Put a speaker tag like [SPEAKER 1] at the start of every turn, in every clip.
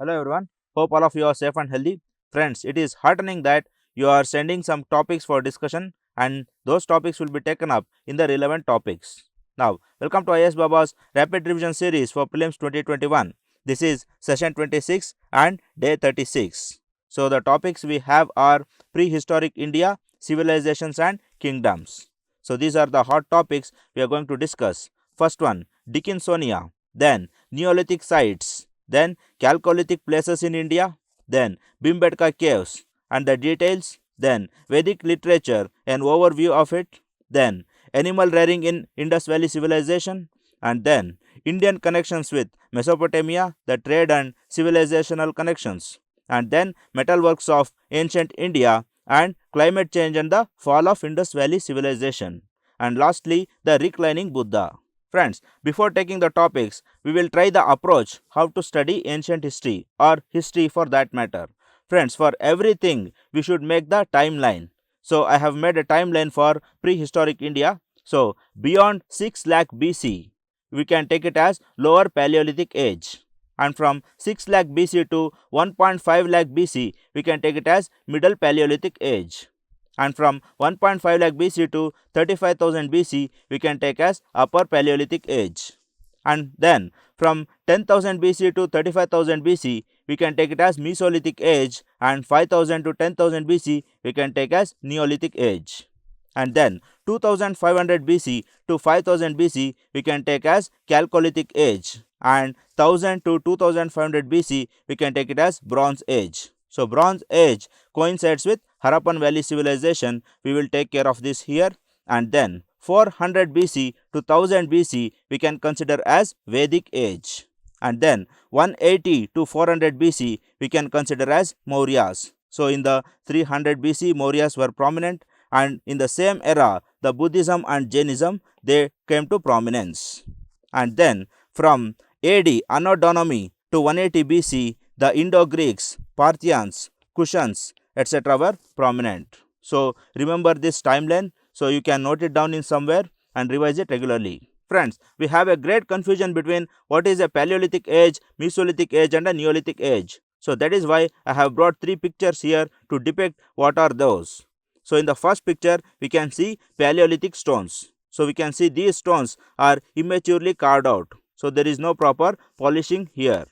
[SPEAKER 1] Hello everyone, hope all of you are safe and healthy. Friends, it is heartening that you are sending some topics for discussion and those topics will be taken up in the relevant topics. Now, welcome to IASbaba's Rapid Revision Series for Prelims 2021. This is session 26 and day 36. So, the topics we have are Prehistoric India, Civilizations and Kingdoms. So, these are the hot topics we are going to discuss. First one, Dickinsonia, then Neolithic sites, then Chalcolithic places in India, then Bhimbetka caves and the details, then Vedic literature, an overview of it, then animal rearing in Indus Valley civilization, and then Indian connections with Mesopotamia, the trade and civilizational connections, and then metalworks of ancient India and climate change and the fall of Indus Valley civilization, and lastly the Reclining Buddha. Friends, before taking the topics, we will try the approach how to study ancient history or history for that matter. Friends, for everything we should make the timeline. So, I have made a timeline for prehistoric India. So, beyond 6 lakh BC, we can take it as lower Paleolithic age. And from 6 lakh BC to 1.5 lakh BC, we can take it as middle Paleolithic age. And from 1.5 lakh BC to 35,000 BC, we can take as upper Paleolithic age. And then from 10,000 BC to 35,000 BC, we can take it as Mesolithic age, and 5,000 to 10,000 BC, we can take as Neolithic age. And then 2500 BC to 5000 BC, we can take as Chalcolithic age, and 1000 to 2500 BC, we can take it as Bronze age. So, Bronze age coincides with Harappan Valley civilization. We will take care of this here. And then 400 BC to 1000 BC, we can consider as Vedic age. And then 180 to 400 BC, we can consider as Mauryas. So, in the 300 BC, Mauryas were prominent, and in the same era, the Buddhism and Jainism, they came to prominence. And then from AD Anno Domini to 180 BC, the Indo-Greeks, Parthians, Kushans, etc. were prominent. So, remember this timeline. So, you can note it down in somewhere and revise it regularly. Friends, we have a great confusion between what is a Paleolithic age, Mesolithic age and a Neolithic age. So, that is why I have brought 3 pictures here to depict what are those. So, in the first picture, we can see Paleolithic stones. So, we can see these stones are immaturely carved out. So, there is no proper polishing here.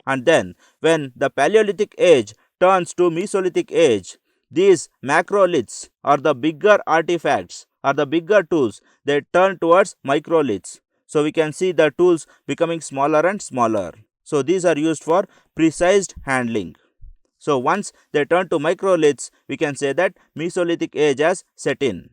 [SPEAKER 1] And then when the Paleolithic age turns to Mesolithic age, these macroliths or the bigger artifacts or the bigger tools, they turn towards microliths. So, we can see the tools becoming smaller and smaller. So, these are used for precise handling. So, once they turn to microliths, we can say that Mesolithic age has set in.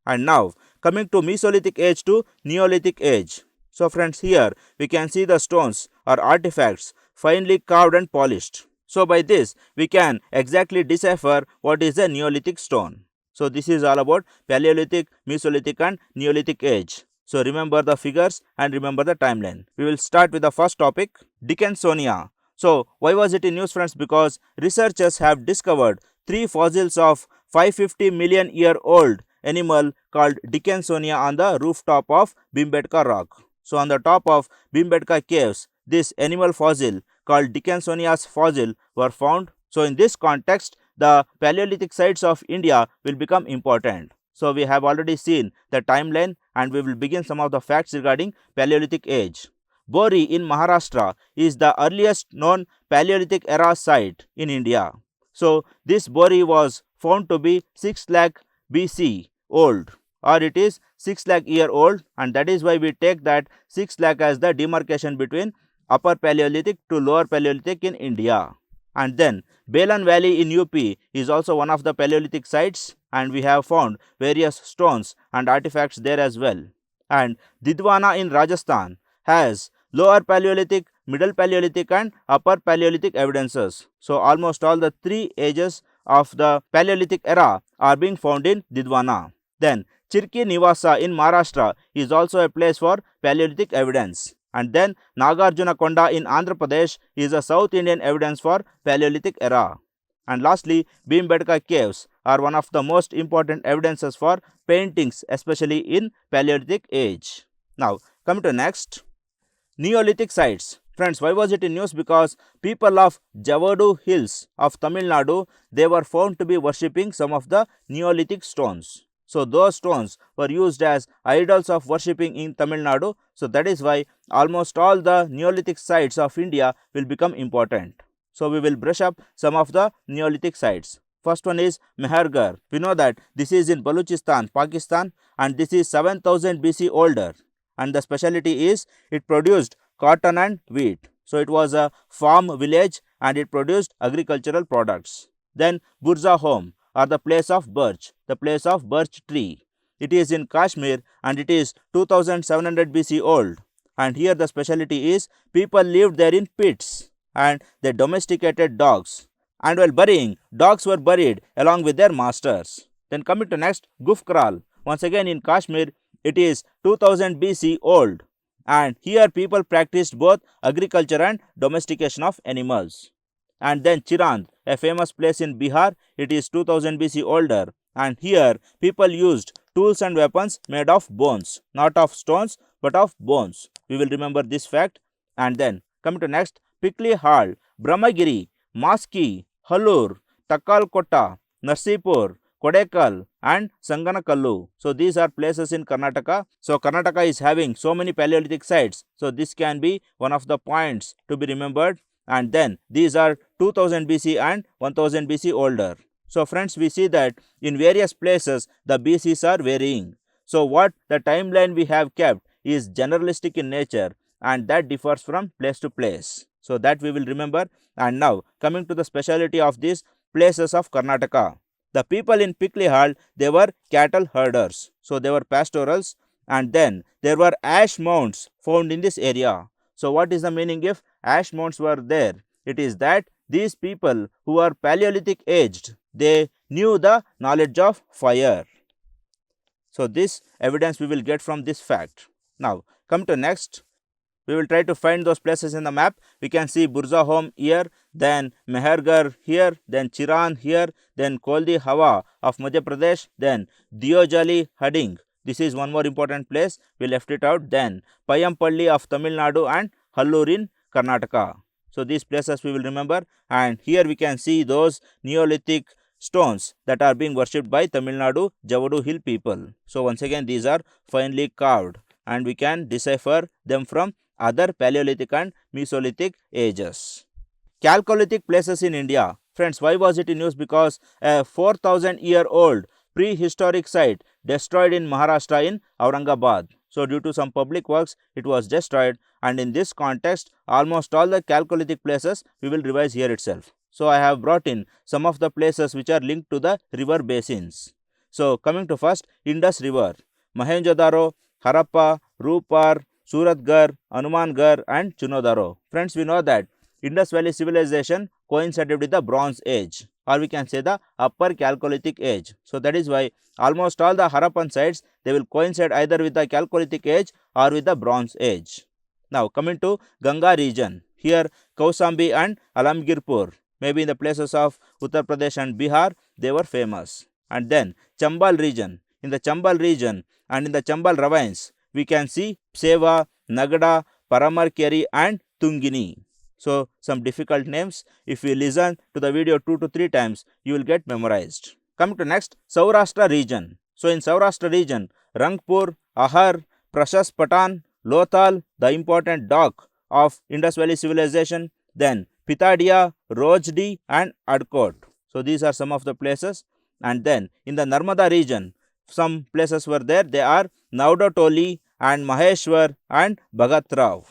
[SPEAKER 1] And now coming to Mesolithic age to Neolithic age. So, friends, here we can see the stones or artifacts finely carved and polished. So, by this we can exactly decipher what is a Neolithic stone. So, this is all about Paleolithic, Mesolithic and Neolithic age. So, remember the figures and remember the timeline. We will start with the first topic, Dickinsonia. So, why was it in news, friends? Because researchers have discovered 3 fossils of 550 million year old animal called Dickinsonia on the rooftop of Bhimbetka rock. So, on the top of Bhimbetka caves, this animal fossil called Dickinsonia's fossil were found. So, in this context, the Paleolithic sites of India will become important. So, we have already seen the timeline and we will begin some of the facts regarding Paleolithic age. Bori in Maharashtra is the earliest known Paleolithic era site in India. So, this Bori was found to be 6 lakh BC old, or it is 6 lakh year old, and that is why we take that 6 lakh as the demarcation between upper Paleolithic to lower Paleolithic in India. And then Belan Valley in UP is also one of the Paleolithic sites, and we have found various stones and artifacts there as well. And Didwana in Rajasthan has lower Paleolithic, middle Paleolithic and upper Paleolithic evidences. So, almost all the 3 ages of the Paleolithic era are being found in Didwana. Then Chirki Nivasa in Maharashtra is also a place for Paleolithic evidence. And then Nagarjuna Konda in Andhra Pradesh is a South Indian evidence for Paleolithic era. And lastly, Bhimbetka caves are one of the most important evidences for paintings, especially in Paleolithic age. Now, coming to next, Neolithic sites. Friends, why was it in news? Because people of Javadu hills of Tamil Nadu, they were found to be worshipping some of the Neolithic stones. So those stones were used as idols of worshipping in Tamil Nadu. So that is why almost all the Neolithic sites of India will become important. So we will brush up some of the Neolithic sites. First one is Mehergarh. We know that this is in Balochistan, Pakistan, and this is 7000 BC older. And the speciality is it produced cotton and wheat. So it was a farm village and it produced agricultural products. Then Burza home, or the place of birch, the place of birch tree. It is in Kashmir and it is 2700 BC old. And here the speciality is people lived there in pits and they domesticated dogs. And while burying, dogs were buried along with their masters. Then coming to next, Gufkral. Once again in Kashmir, it is 2000 BC old. And here people practiced both agriculture and domestication of animals. And then Chirand, a famous place in Bihar, it is 2000 BC older. And here people used tools and weapons made of bones, not of stones but of bones. We will remember this fact. And then coming to next, Pikli Hall, Brahmagiri, Maski, Halur, Takalkota, Narsipur, Kodekal and Sanganakallu. So these are places in Karnataka. So Karnataka is having so many Paleolithic sites. So this can be one of the points to be remembered. And then these are 2000 BC and 1000 BC older. So friends, we see that in various places the BCs are varying. So what the timeline we have kept is generalistic in nature and that differs from place to place. So that we will remember. And now coming to the speciality of these places of Karnataka. The people in Piklihal, they were cattle herders. So they were pastorals and then there were ash mounds found in this area. So what is the meaning if ash mounds were there? It is that these people who are Paleolithic aged, they knew the knowledge of fire. So this evidence we will get from this fact. Now come to next. We will try to find those places in the map. We can see Burza home here, then Mehergarh here, then Chiran here, then Koldi Hawa of Madhya Pradesh, then Diojali Hading. This is one more important place. We left it out. Then Payampalli of Tamil Nadu and Hallur in Karnataka. So these places we will remember. And here we can see those Neolithic stones that are being worshipped by Tamil Nadu Javadu hill people. So once again these are finely carved and we can decipher them from other Paleolithic and Mesolithic ages. Chalcolithic places in India. Friends, why was it in news? Because a 4000-year-old prehistoric site destroyed in Maharashtra in Aurangabad. So due to some public works, it was destroyed, and in this context, almost all the Chalcolithic places we will revise here itself. So I have brought in some of the places which are linked to the river basins. So coming to first, Indus River, Mohenjo-daro, Harappa, Rupar, Suratgarh, Hanumangarh and Chunodaro. Friends, we know that Indus Valley civilization coincided with the Bronze Age, or we can say the Upper Chalcolithic Age. So that is why almost all the Harappan sites, they will coincide either with the Chalcolithic Age or with the Bronze Age. Now coming to Ganga region, here Kausambi and Alamgirpur, maybe in the places of Uttar Pradesh and Bihar, they were famous. And then Chambal region, in the Chambal region and in the Chambal ravines, we can see Seva, Nagada, Paramarkeri and Tungini. So some difficult names. If you listen to the video 2 to 3 times, you will get memorized. Coming to next, Saurashtra region. So in Saurashtra region, Rangpur, Ahar, Prashas Patan, Lothal, the important dock of Indus Valley civilization, then Pitadia, Rojdi and Adkot. So these are some of the places. And then in the Narmada region, some places were there. They are Naudotoli and Maheshwar and Bhagatrao.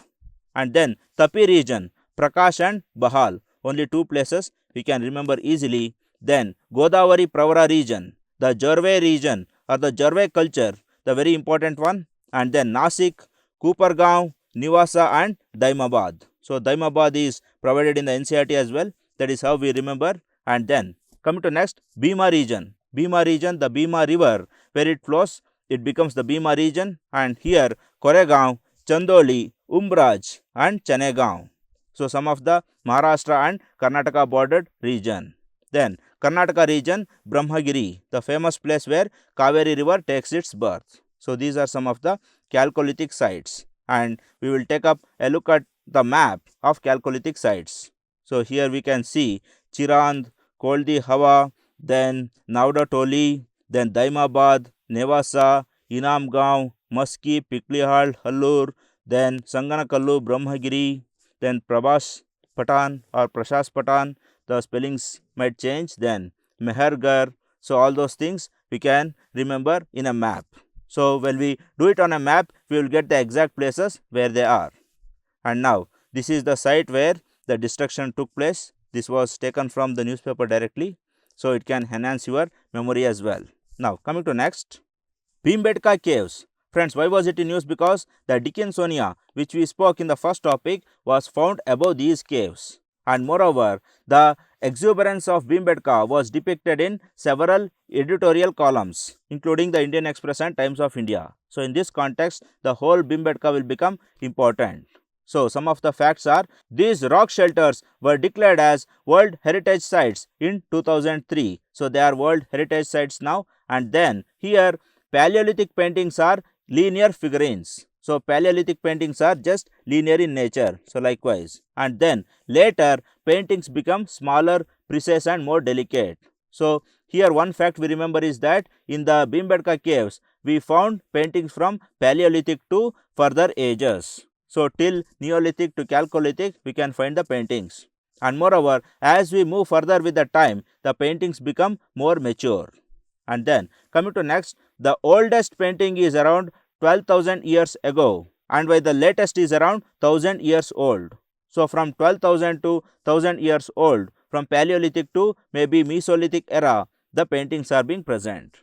[SPEAKER 1] And then Tapi region, Prakash and Bahal. Only 2 places we can remember easily. Then Godavari Pravara region, the Jarve region or the Jarve culture, the very important one. And then Nasik, Kupargaon, Nivasa and Daimabad. So Daimabad is provided in the NCERT as well. That is how we remember. And then coming to next, Bhima region. Bhima region, the Bhima river where it flows, it becomes the Bhima region. And here Koregaon, Chandoli, Umbraj and Chanegaon. So some of the Maharashtra and Karnataka bordered region. Then Karnataka region, Brahmagiri, the famous place where Kaveri river takes its birth. So these are some of the Chalcolithic sites. And we will take up a look at the map of Chalcolithic sites. So here we can see Chirand, Koldi Hawa, then Nauda Toli, then Daimabad, Nevasa, Inamgaon, Maski, Piklihal, Hallur, then Sanganakallu, Brahmagiri, then Prabhas Patan or Prashas Patan, the spellings might change, then Mehergarh. So all those things we can remember in a map. So when we do it on a map, we will get the exact places where they are. And now this is the site where the destruction took place. This was taken from the newspaper directly, so it can enhance your memory as well. Now coming to next, Bhimbetka caves. Friends, why was it in news? Because the Dickinsonia, which we spoke in the first topic, was found above these caves. And moreover, the exuberance of Bhimbetka was depicted in several editorial columns, including the Indian Express and Times of India. So in this context, the whole Bhimbetka will become important. So some of the facts are, these rock shelters were declared as World Heritage Sites in 2003. So they are World Heritage Sites now. And then here Paleolithic paintings are linear figurines. So Paleolithic paintings are just linear in nature. So likewise. And then later paintings become smaller, precise and more delicate. So here one fact we remember is that in the Bhimbetka caves we found paintings from Paleolithic to further ages. So till Neolithic to Chalcolithic we can find the paintings. And moreover, as we move further with the time, the paintings become more mature. And then coming to next, the oldest painting is around 12,000 years ago, and while the latest is around 1000 years old. So from 12,000 to 1000 years old, from Paleolithic to maybe Mesolithic era, the paintings are being present.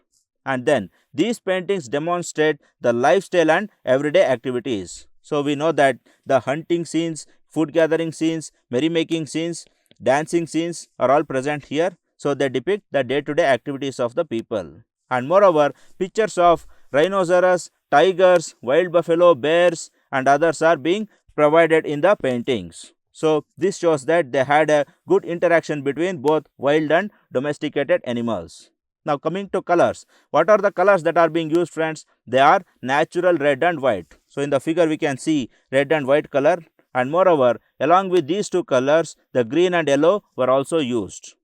[SPEAKER 1] And then these paintings demonstrate the lifestyle and everyday activities. So we know that the hunting scenes, food gathering scenes, merrymaking scenes, dancing scenes are all present here. So they depict the day-to-day activities of the people. And moreover, pictures of rhinoceros, tigers, wild buffalo, bears and others are being provided in the paintings. So this shows that they had a good interaction between both wild and domesticated animals. Now coming to colors, what are the colors that are being used, friends? They are natural red and white. So in the figure we can see red and white color, and moreover along with these two colors the green and yellow were also used.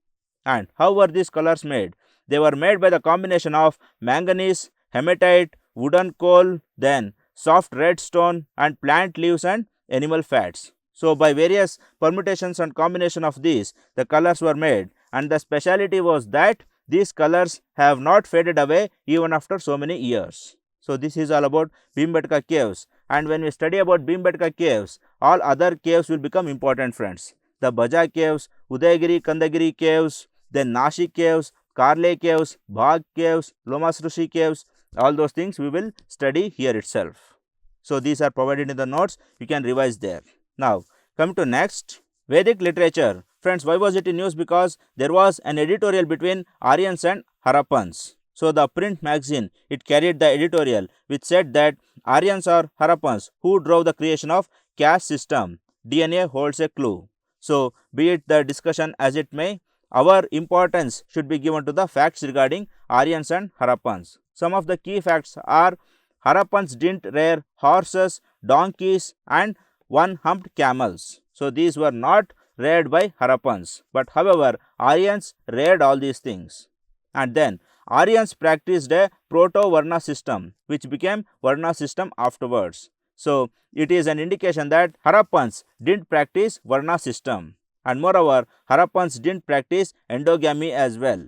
[SPEAKER 1] And how were these colors made? They were made by the combination of manganese, hematite, wooden coal, then soft red stone and plant leaves and animal fats. So by various permutations and combination of these, the colors were made, and the speciality was that these colors have not faded away even after so many years. So this is all about Bhimbetka caves, and when we study about Bhimbetka caves, all other caves will become important, friends. The Baja caves, Udayagiri Kandagiri caves, then Nashik caves, Karle caves, Bhag caves, Lomasrushi caves, all those things we will study here itself. So these are provided in the notes, you can revise there. Now come to next, Vedic literature. Friends, why was it in news? Because there was an editorial between Aryans and Harappans. So the print magazine, it carried the editorial which said that Aryans or Harappans who drove the creation of caste system. DNA holds a clue. So be it the discussion as it may, our importance should be given to the facts regarding Aryans and Harappans. Some of the key facts are, Harappans didn't rear horses, donkeys and one-humped camels. So these were not reared by Harappans, but however Aryans reared all these things. And then Aryans practiced a proto-Varna system which became Varna system afterwards. So it is an indication that Harappans didn't practice Varna system, and moreover Harappans didn't practice endogamy as well.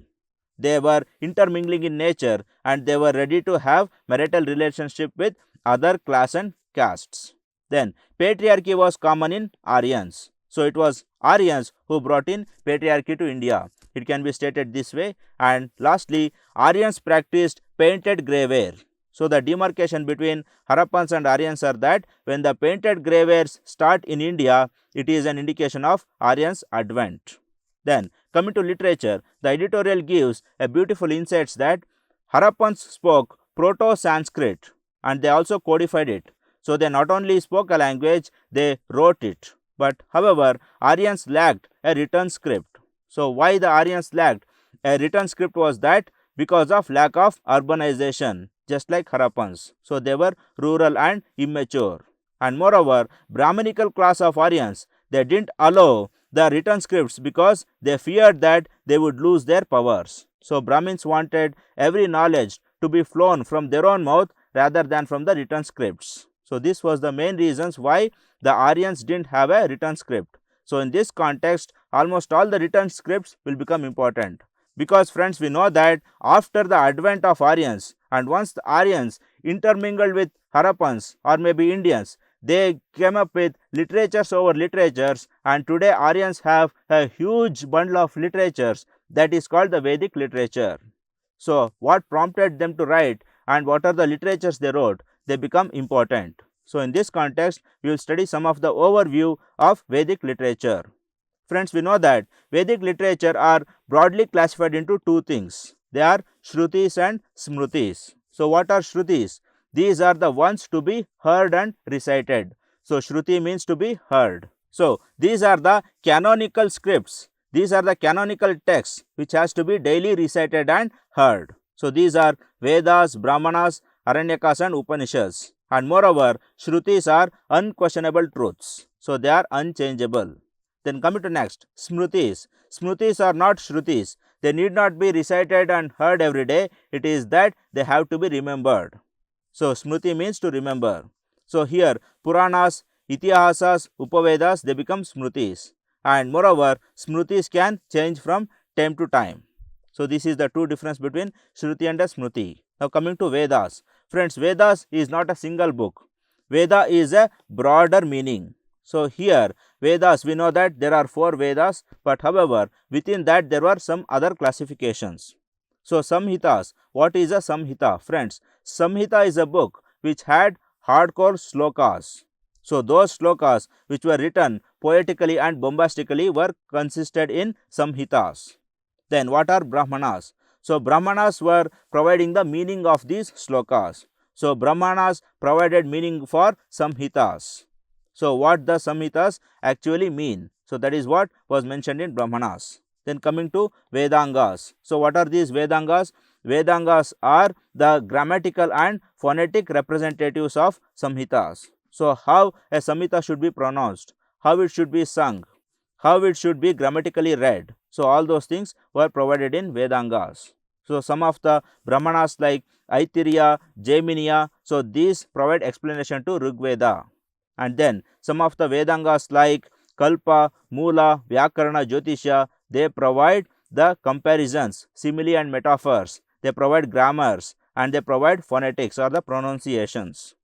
[SPEAKER 1] They were intermingling in nature and they were ready to have marital relationship with other class and castes. Then patriarchy was common in Aryans. So it was Aryans who brought in patriarchy to India. It can be stated this way. And lastly, Aryans practiced painted graveware. So the demarcation between Harappans and Aryans are that when the painted gravewares start in India, it is an indication of Aryans' advent. Then coming to literature, the editorial gives a beautiful insights that Harappans spoke Proto-Sanskrit and they also codified it. So they not only spoke a language, they wrote it. But however, Aryans lacked a written script. So why the Aryans lacked a written script was that because of lack of urbanization, just like Harappans. So they were rural and immature. And moreover, Brahminical class of Aryans, they didn't allow the written scripts because they feared that they would lose their powers. So Brahmins wanted every knowledge to be flown from their own mouth rather than from the written scripts. So this was the main reasons why the Aryans didn't have a written script. So in this context, almost all the written scripts will become important. Because friends, we know that after the advent of Aryans, and once the Aryans intermingled with Harappans or maybe Indians, they came up with literatures over literatures, and today Aryans have a huge bundle of literatures that is called the Vedic literature. So what prompted them to write and what are the literatures they wrote, they become important. So in this context, we will study some of the overview of Vedic literature. Friends, we know that Vedic literature are broadly classified into two things. They are Shrutis and Smrutis. So what are Shrutis? These are the ones to be heard and recited. So Shruti means to be heard. So these are the canonical scripts. These are the canonical texts which has to be daily recited and heard. So these are Vedas, Brahmanas, Aranyakas and Upanishads. And moreover, Shrutis are unquestionable truths. So they are unchangeable. Then coming to next, Smrutis. Smrutis are not Shrutis. They need not be recited and heard every day. It is that they have to be remembered. So Smruti means to remember. So here Puranas, Itihasas, Upavedas, they become Smrutis. And moreover, Smrutis can change from time to time. So this is the two difference between Shruti and a Smruti. Now coming to Vedas. Friends, Vedas is not a single book. Veda is a broader meaning. So here Vedas, we know that there are 4 Vedas, but however within that there were some other classifications. So Samhitas, what is a Samhita? Friends, Samhita is a book which had hardcore slokas. So those slokas which were written poetically and bombastically were consisted in Samhitas. Then what are Brahmanas? So Brahmanas were providing the meaning of these slokas. So Brahmanas provided meaning for Samhitas. So what the Samhitas actually mean? So that is what was mentioned in Brahmanas. Then coming to Vedangas. So what are these Vedangas? Vedangas are the grammatical and phonetic representatives of Samhitas. So how a Samhita should be pronounced, how it should be sung, how it should be grammatically read. So all those things were provided in Vedangas. So some of the Brahmanas like Aitiriya, Jaiminiya, so these provide explanation to Rigveda. And then some of the Vedangas like Kalpa, Mula, Vyakarana, Jyotisha, they provide the comparisons, simile and metaphors. They provide grammars and they provide phonetics or the pronunciations.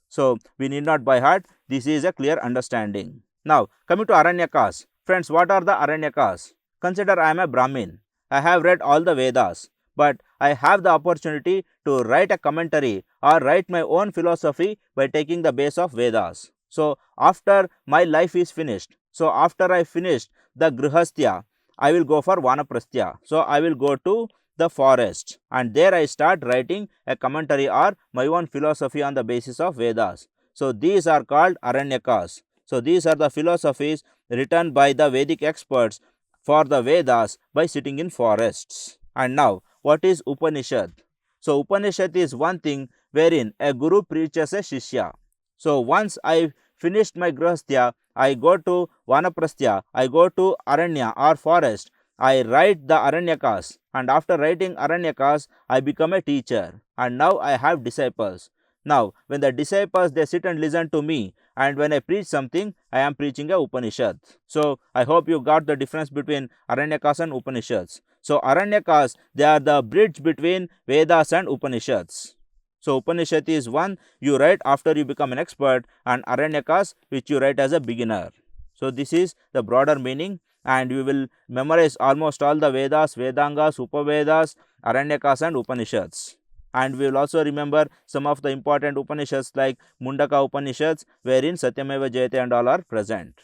[SPEAKER 1] So we need not by heart. This is a clear understanding. Now coming to Aranyakas. Friends, what are the Aranyakas? Consider I am a Brahmin. I have read all the Vedas, but I have the opportunity to write a commentary or write my own philosophy by taking the base of Vedas. So after my life is finished, so after I finished the Grihastya, I will go for Vanaprasthya. So I will go to the forest and there I start writing a commentary or my own philosophy on the basis of Vedas. So these are called Aranyakas. So these are the philosophies written by the Vedic experts for the Vedas by sitting in forests. And now what is Upanishad? So Upanishad is one thing wherein a guru preaches a shishya. So once I finished my Grihastya, I go to Vanaprasthya, I go to Aranya or forest, I write the Aranyakas, and after writing Aranyakas, I become a teacher, and now I have disciples. Now when the disciples they sit and listen to me, and when I preach something, I am preaching a Upanishad. So I hope you got the difference between Aranyakas and Upanishads. So Aranyakas, they are the bridge between Vedas and Upanishads. So Upanishad is one you write after you become an expert, and Aranyakas which you write as a beginner. So this is the broader meaning, and we will memorize almost all the Vedas, Vedangas, Upavedas, Aranyakas and Upanishads. And we will also remember some of the important Upanishads like Mundaka Upanishads, wherein Satyameva Jayate and all are present.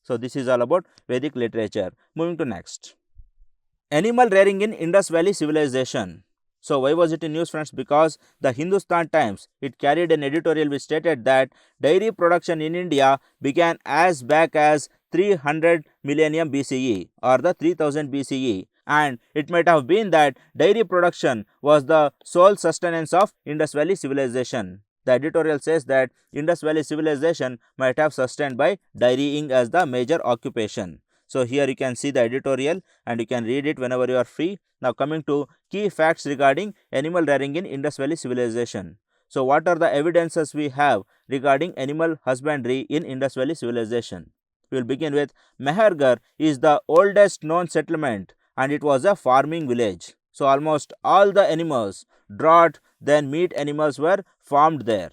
[SPEAKER 1] So this is all about Vedic literature. Moving to next. Animal rearing in Indus Valley civilization. So why was it in news, friends? Because the Hindustan Times, it carried an editorial which stated that dairy production in India began as back as 300 millennium BCE or the 3000 BCE, and it might have been that dairy production was the sole sustenance of Indus Valley civilization. The editorial says that Indus Valley civilization might have sustained by dairying as the major occupation. So here you can see the editorial and you can read it whenever you are free. Now coming to key facts regarding animal rearing in Indus Valley civilization. So what are the evidences we have regarding animal husbandry in Indus Valley civilization? We will begin with Mehergarh is the oldest known settlement and it was a farming village. So almost all the animals, draught, then meat animals were farmed there.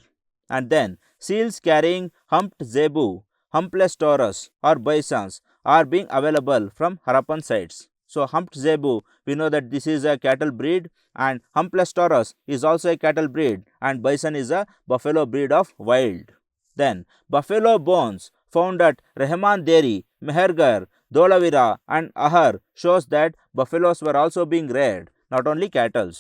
[SPEAKER 1] And then seals carrying humped zebu, humpless taurus or bisons are being available from Harappan sites. So humped zebu, we know that this is a cattle breed, and humpless taurus is also a cattle breed, and bison is a buffalo breed of wild. Then buffalo bones found at Rehman Deri, Mehergarh, Dholavira and Ahar shows that buffaloes were also being reared, not only cattle.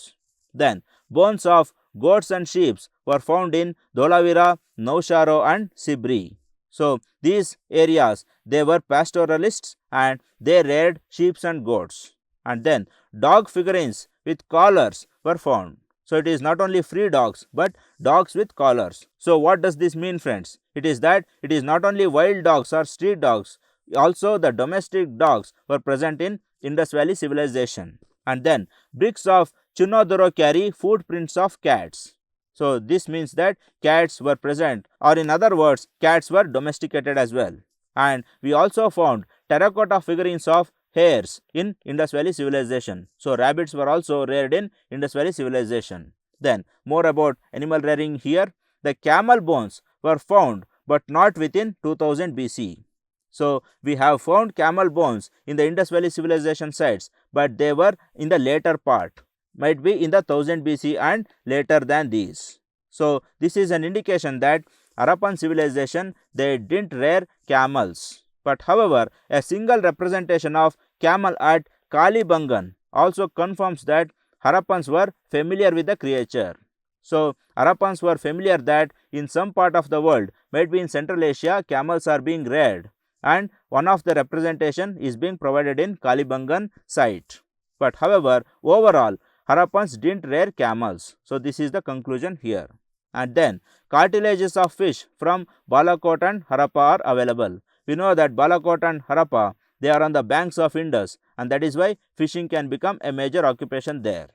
[SPEAKER 1] Then bones of goats and sheep were found in Dholavira, Nausharo and Sibri. So these areas, they were pastoralists and they reared sheep and goats. And then dog figurines with collars were found. So it is not only free dogs but dogs with collars. So what does this mean, friends? It is that it is not only wild dogs or street dogs, also the domestic dogs were present in Indus Valley civilization. And then bricks of Chunodoro carry footprints of cats. So this means that cats were present, or in other words, cats were domesticated as well. And we also found terracotta figurines of hares in Indus Valley civilization. So rabbits were also reared in Indus Valley civilization. Then more about animal rearing here. The camel bones were found but not within 2000 BC. So we have found camel bones in the Indus Valley civilization sites, but they were in the later part, might be in the 1000 BC and later than these. So this is an indication that Harappan civilization, they didn't rear camels. But however, a single representation of camel at Kalibangan also confirms that Harappans were familiar with the creature. So Harappans were familiar that in some part of the world, might be in Central Asia, camels are being reared, and one of the representation is being provided in Kalibangan site. But however, overall, Harappans didn't rear camels. So this is the conclusion here. And then cartilages of fish from Balakot and Harappa are available. We know that Balakot and Harappa, they are on the banks of Indus, and that is why fishing can become a major occupation there.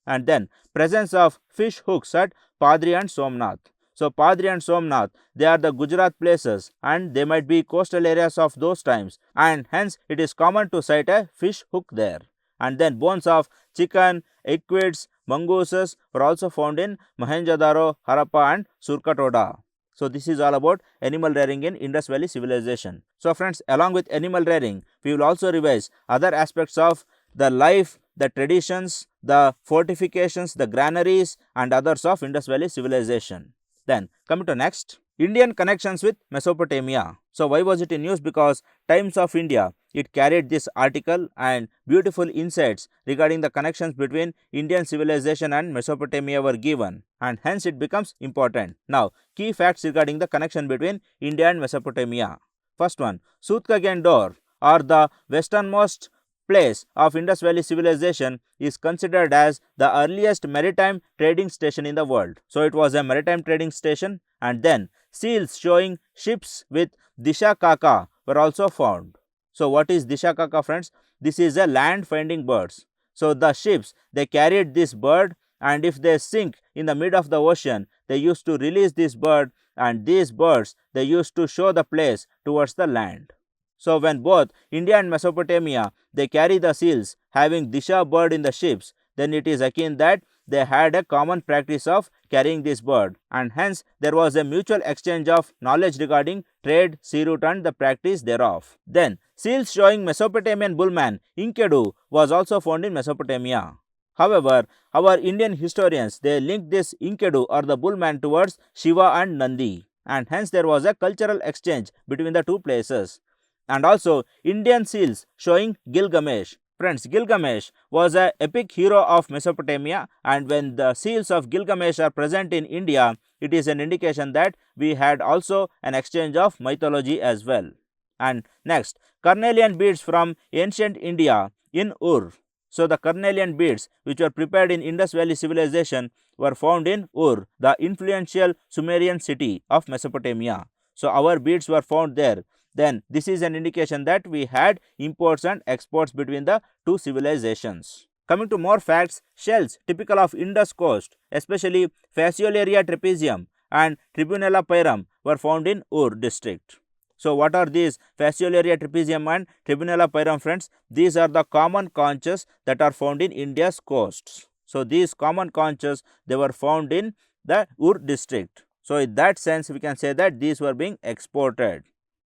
[SPEAKER 1] And then presence of fish hooks at Padri and Somnath. So Padri and Somnath, they are the Gujarat places and they might be coastal areas of those times, and hence it is common to sight a fish hook there. And then bones of chicken, equids, mongooses were also found in Mohenjo-daro, Harappa and Surkatoda. So this is all about animal rearing in Indus Valley civilization. So friends, along with animal rearing, we will also revise other aspects of the life, the traditions, the fortifications, the granaries and others of Indus Valley civilization. Then coming to next, Indian connections with Mesopotamia. So why was it in news? Because Times of India, it carried this article and beautiful insights regarding the connections between Indian civilization and Mesopotamia were given, and hence it becomes important. Now key facts regarding the connection between India and Mesopotamia. First one, Sutkagen Door, or the westernmost place of Indus Valley civilization, is considered as the earliest maritime trading station in the world. So it was a maritime trading station. And then seals showing ships with Disha Kaka were also found. So what is Disha Kaka, friends? This is a land finding birds. So the ships, they carried this bird, and if they sink in the mid of the ocean, they used to release this bird, and these birds, they used to show the place towards the land. So when both India and Mesopotamia, they carry the seals having Disha bird in the ships, then it is akin that they had a common practice of carrying this bird, and hence there was a mutual exchange of knowledge regarding trade, sea route and the practice thereof. Then seals showing Mesopotamian bullman Enkidu was also found in Mesopotamia. However, our Indian historians, they linked this Enkidu or the bullman towards Shiva and Nandi, and hence there was a cultural exchange between the two places. And also Indian seals showing Gilgamesh. Friends, Gilgamesh was an epic hero of Mesopotamia, and when the seals of Gilgamesh are present in India, it is an indication that we had also an exchange of mythology as well. And next, carnelian beads from ancient India in Ur. So the carnelian beads which were prepared in Indus Valley civilization were found in Ur, the influential Sumerian city of Mesopotamia. So our beads were found there. Then this is an indication that we had imports and exports between the two civilizations. Coming to more facts, shells typical of Indus coast, especially Fasciolaria trapezium and Tribunella pyrum, were found in Ur district. So what are these Fasciolaria trapezium and Tribunella pyrum, friends? These are the common conches that are found in India's coasts. So these common conches, they were found in the Ur district. So in that sense we can say that these were being exported.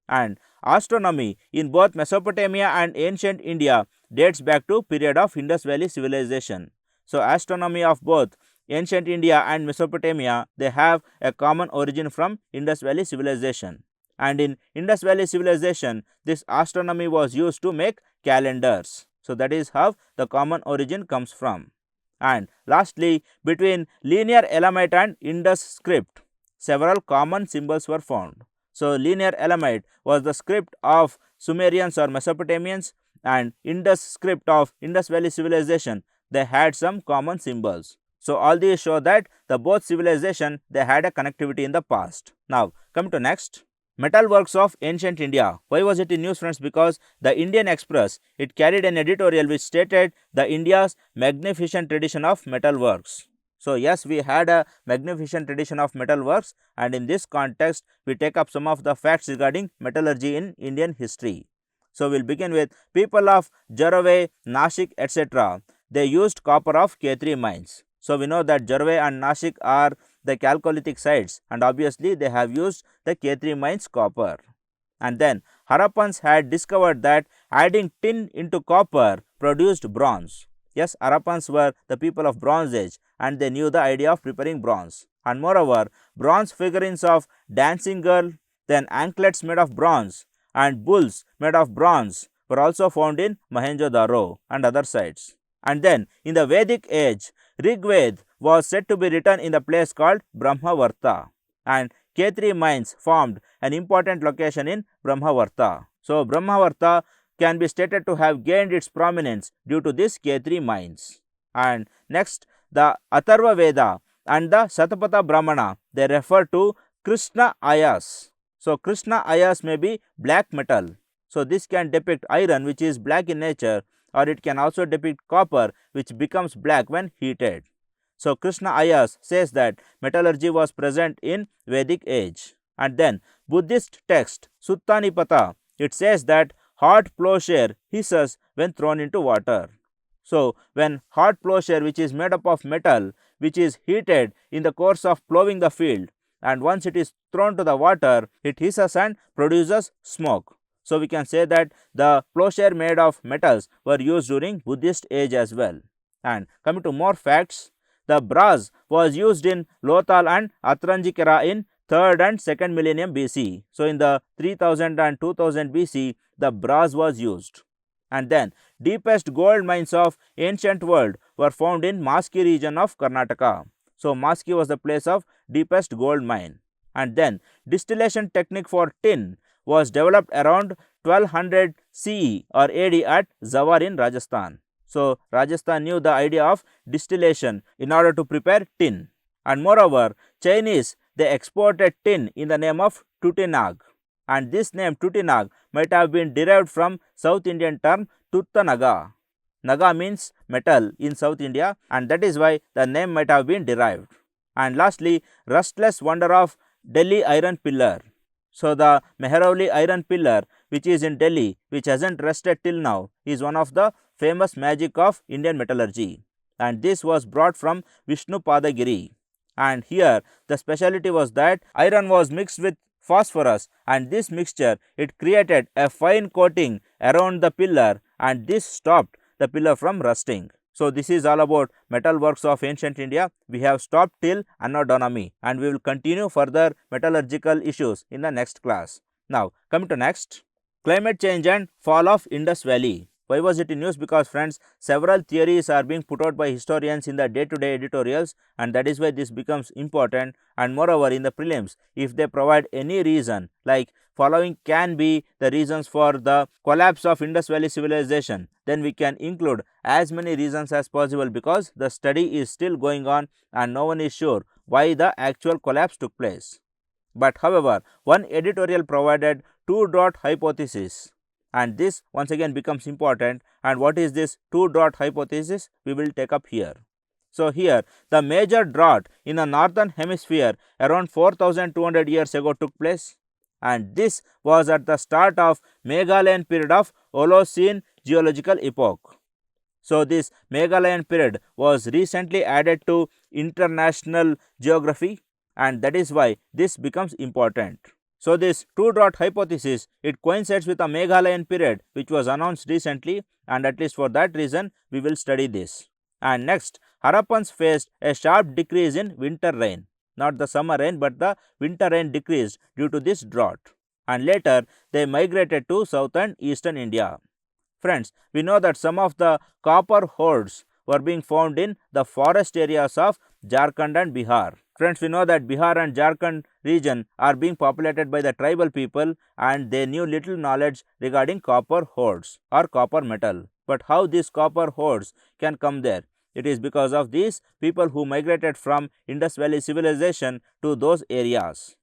[SPEAKER 1] And astronomy in both Mesopotamia and ancient India dates back to period of Indus Valley civilization. So astronomy of both ancient India and Mesopotamia, they have a common origin from Indus Valley civilization. And in Indus Valley civilization, this astronomy was used to make calendars. So that is how the common origin comes from. And lastly, between linear Elamite and Indus script, several common symbols were found. So linear Elamite was the script of Sumerians or Mesopotamians, and Indus script of Indus Valley civilization, they had some common symbols. So all these show that the both civilization, they had a connectivity in the past. Now come to next. Metalworks of ancient India. Why was it in news, friends? Because the Indian Express, it carried an editorial which stated the India's magnificent tradition of metalworks. So yes, we had a magnificent tradition of metalworks, and in this context we take up some of the facts regarding metallurgy in Indian history. So we'll begin with people of Jarve, Nashik, etc. They used copper of K3 mines. So we know that Jarve and Nashik are the Chalcolithic sites, and obviously they have used the K3 mines copper. And then Harappans had discovered that adding tin into copper produced bronze. Yes, Harappans were the people of Bronze Age, and they knew the idea of preparing bronze. And moreover, bronze figurines of dancing girl, then anklets made of bronze, and bulls made of bronze were also found in Mohenjo-daro and other sites. And then in the Vedic age, Rigved was said to be written in the place called Brahmavarta, and K3 mines formed an important location in Brahmavarta. So Brahmavarta can be stated to have gained its prominence due to this K3 mines. And next, the Atharva Veda and the Satapatha Brahmana, they refer to Krishna Ayas. So Krishna Ayas may be black metal. So this can depict iron, which is black in nature, or it can also depict copper, which becomes black when heated. So Krishna Ayas says that metallurgy was present in Vedic age. And then Buddhist text Sutta Nipata, it says that hot plowshare hisses when thrown into water. So when hot plowshare, which is made up of metal, which is heated in the course of plowing the field, and once it is thrown to the water, it hisses and produces smoke. So we can say that the plowshare made of metals were used during Buddhist age as well. And coming to more facts, the brass was used in Lothal and Atranjikera in 3rd and 2nd millennium BC. So in the 3000 and 2000 BC, the brass was used. And then deepest gold mines of ancient world were found in Maski region of Karnataka. So Maski was the place of deepest gold mine. And then distillation technique for tin was developed around 1200 CE or AD at Zawar in Rajasthan. So Rajasthan knew the idea of distillation in order to prepare tin. And moreover, Chinese, they exported tin in the name of Tutinag. And this name Tutinag might have been derived from South Indian term Tuttanaga. Naga means metal in South India, and that is why the name might have been derived. And lastly, rustless wonder of Delhi iron pillar. So the Mehrauli iron pillar, which is in Delhi, which hasn't rusted till now, is one of the famous magic of Indian metallurgy. And this was brought from Vishnu Padagiri. And here the speciality was that iron was mixed with phosphorus, and this mixture, it created a fine coating around the pillar, and this stopped the pillar from rusting. So this is all about metal works of ancient India. We have stopped till annodonomy, and we will continue further metallurgical issues in the next class. Now coming to next, climate change and fall of Indus Valley. Why was it in news? Because friends, several theories are being put out by historians in the day-to-day editorials, and that is why this becomes important. And moreover, in the prelims, if they provide any reason like following can be the reasons for the collapse of Indus Valley civilization, then we can include as many reasons as possible, because the study is still going on and no one is sure why the actual collapse took place. But however, one editorial provided two-dot hypothesis, and this once again becomes important. And what is this two-dot hypothesis? We will take up here. So here the major drought in the northern hemisphere around 4200 years ago took place, and this was at the start of Meghalayan period of Holocene geological epoch. So this Meghalayan period was recently added to international geography, and that is why this becomes important. So this two-dot hypothesis, it coincides with the Meghalayan period which was announced recently, and at least for that reason we will study this. And next, Harappans faced a sharp decrease in winter rain, not the summer rain but the winter rain decreased due to this drought, and later they migrated to southern eastern India. Friends, we know that some of the copper hoards were being found in the forest areas of Jharkhand and Bihar. Friends, we know that Bihar and Jharkhand region are being populated by the tribal people, and they knew little knowledge regarding copper hoards or copper metal. But how these copper hoards can come there? It is because of these people who migrated from Indus Valley civilization to those areas.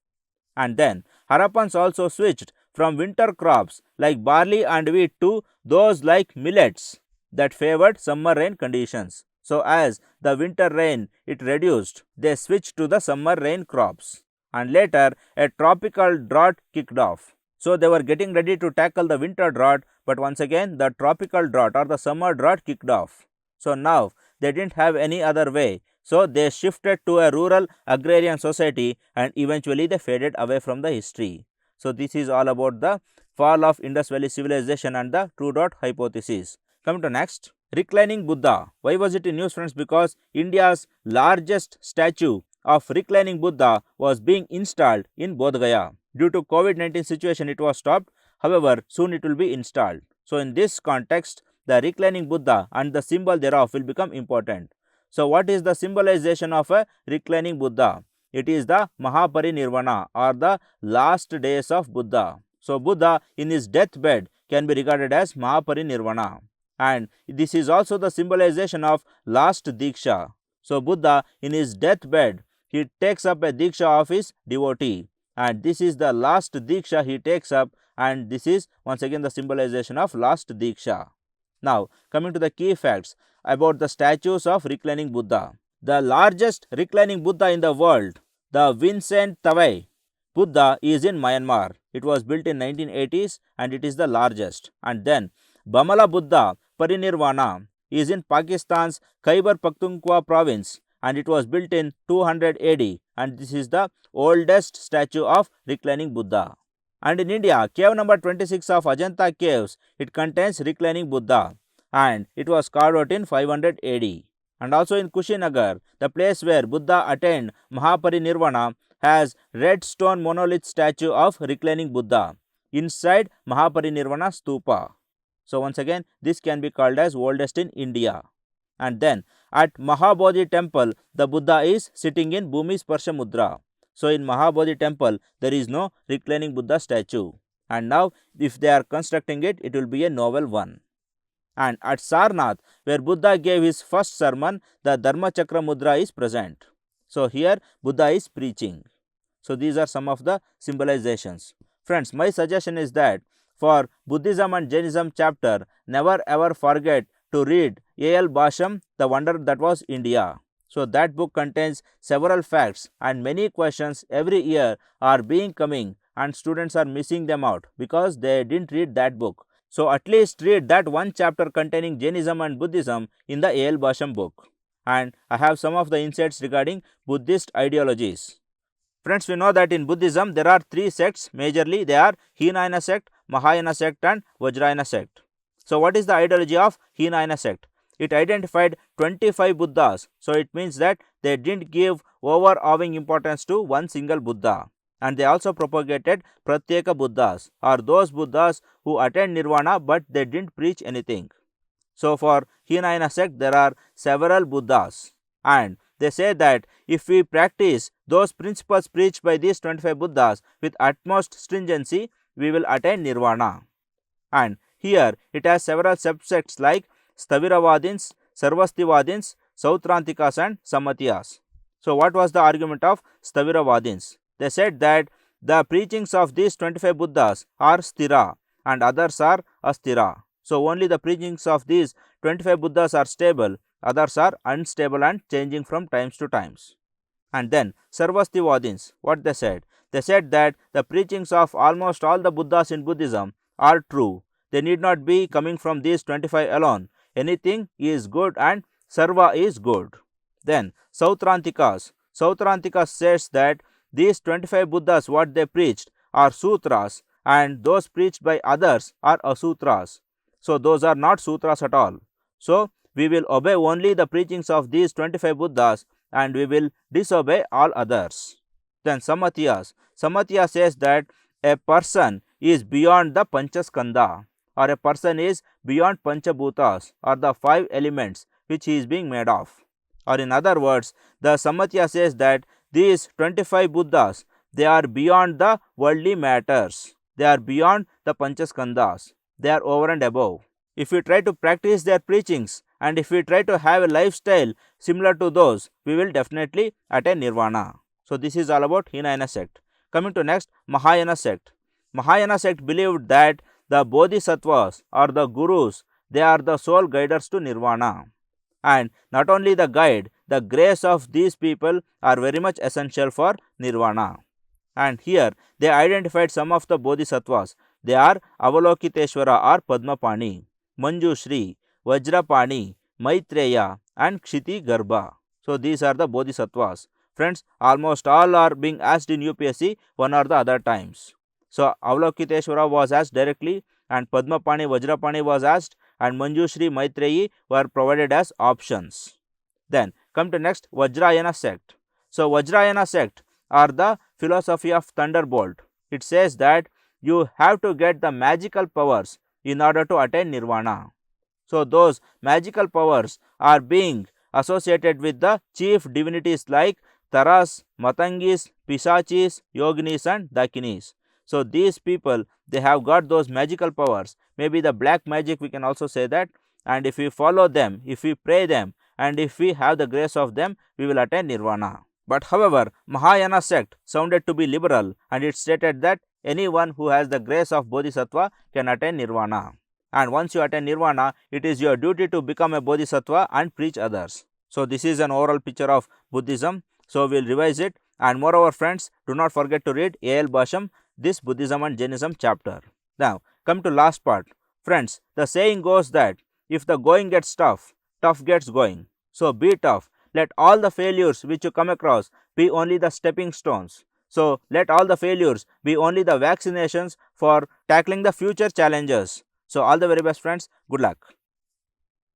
[SPEAKER 1] And then Harappans also switched from winter crops like barley and wheat to those like millets that favored summer rain conditions. So as the winter rain it reduced, they switched to the summer rain crops, and later a tropical drought kicked off. So they were getting ready to tackle the winter drought, but once again the tropical drought or the summer drought kicked off. So now they didn't have any other way, so they shifted to a rural agrarian society, and eventually they faded away from the history. So this is all about the fall of Indus Valley civilization and the two-dot hypothesis. Coming to next, Reclining Buddha. Why was it in news, friends? Because India's largest statue of Reclining Buddha was being installed in Bodh Gaya. Due to COVID-19 situation, it was stopped. However, soon it will be installed. So in this context, the Reclining Buddha and the symbol thereof will become important. So what is the symbolization of a Reclining Buddha? It is the Mahaparinirvana or the last days of Buddha. So Buddha in his deathbed can be regarded as Mahaparinirvana, and this is also the symbolization of last Diksha. So Buddha in his deathbed, he takes up a Diksha of his devotee, and this is the last Diksha he takes up, and this is once again the symbolization of last Diksha. Now coming to the key facts about the statues of Reclining Buddha. The largest Reclining Buddha in the world, the Vincent Tawai Buddha, is in Myanmar. It was built in 1980s and it is the largest. And then Bamala Buddha Parinirvana is in Pakistan's Khyber Pakhtunkhwa province, and it was built in 200 AD, and this is the oldest statue of Reclining Buddha. And in India, cave number 26 of Ajanta caves, it contains Reclining Buddha, and it was carved out in 500 AD. And also in Kushinagar, the place where Buddha attained Mahaparinirvana, has red stone monolith statue of Reclining Buddha inside Mahaparinirvana stupa. So once again, this can be called as oldest in India. And then at Mahabodhi temple, the Buddha is sitting in Bhumi Sparsha Mudra. So in Mahabodhi temple, there is no Reclining Buddha statue. And now if they are constructing it, it will be a novel one. And at Sarnath, where Buddha gave his first sermon, the Dharma Chakra Mudra is present. So here Buddha is preaching. So these are some of the symbolizations. Friends, my suggestion is that for Buddhism and Jainism chapter, never ever forget to read A.L. Basham, The Wonder That Was India. So that book contains several facts, and many questions every year are being coming, and students are missing them out because they didn't read that book. So at least read that one chapter containing Jainism and Buddhism in the A.L. Basham book. And I have some of the insights regarding Buddhist ideologies. Friends, we know that in Buddhism there are three sects majorly. They are Hinayana sect, Mahayana sect and Vajrayana sect. So what is the ideology of Hinayana sect? It identified 25 Buddhas. So it means that they didn't give overawing importance to one single Buddha. and they also propagated Pratyeka Buddhas, or those Buddhas who attained Nirvana but they didn't preach anything. So for Hinayana sect there are several Buddhas, and they say that if we practice those principles preached by these 25 Buddhas with utmost stringency, we will attain Nirvana. And here it has several subsects like Staviravadins, Sarvastivadins, Sautrantikas and Samatyas. So what was the argument of Staviravadins? They said that the preachings of these 25 Buddhas are sthira and others are asthira. So only the preachings of these 25 Buddhas are stable, others are unstable and changing from times to times. And then Sarvastivadins, what they said? They said that the preachings of almost all the Buddhas in Buddhism are true. They need not be coming from these 25 alone. Anything is good and Sarva is good. Then Sautrantikas. Sautrantikas says that these 25 Buddhas what they preached are sutras and those preached by others are asutras. So those are not sutras at all. So we will obey only the preachings of these 25 Buddhas and we will disobey all others. Then Samatyas. Samatya says that a person is beyond the Panchaskanda, or a person is beyond Panchabhutas, or the 5 elements which he is being made of. Or in other words, the Samatya says that these 25 Buddhas, they are beyond the worldly matters. They are beyond the Panchaskandas. They are over and above. If we try to practice their preachings and if we try to have a lifestyle similar to those, we will definitely attain Nirvana. So this is all about Hinayana sect. Coming to next, Mahayana sect. Mahayana sect believed that the Bodhisattvas or the Gurus, they are the sole guiders to Nirvana. And not only the guide, the grace of these people are very much essential for Nirvana. And here they identified some of the Bodhisattvas. They are Avalokiteshvara or Padmapani, Manjushri, Vajrapani, Maitreya and Kshiti Garbha. So these are the Bodhisattvas. Friends, almost all are being asked in UPSC one or the other times. So Avalokiteshvara was asked directly, and Padmapani, Vajrapani was asked, and Manjushri, Maitreyi were provided as options. Then come to next, Vajrayana sect. So Vajrayana sect are the philosophy of thunderbolt. It says that you have to get the magical powers in order to attain Nirvana. So those magical powers are being associated with the chief divinities like Taras, Matangis, Pisachis, Yoginis and Dakinis. So these people, they have got those magical powers. Maybe the black magic we can also say that. And if we follow them, if we pray them, and if we have the grace of them, we will attain Nirvana. But however, Mahayana sect sounded to be liberal, and it stated that anyone who has the grace of Bodhisattva can attain Nirvana. And once you attain Nirvana, it is your duty to become a Bodhisattva and preach others. So this is an overall picture of Buddhism. So we will revise it, and moreover friends, do not forget to read A.L. Basham, this Buddhism and Jainism chapter. Now come to last part. Friends, the saying goes that if the going gets tough, tough gets going. So be tough. Let all the failures which you come across be only the stepping stones. So let all the failures be only the vaccinations for tackling the future challenges. So all the very best friends. Good luck.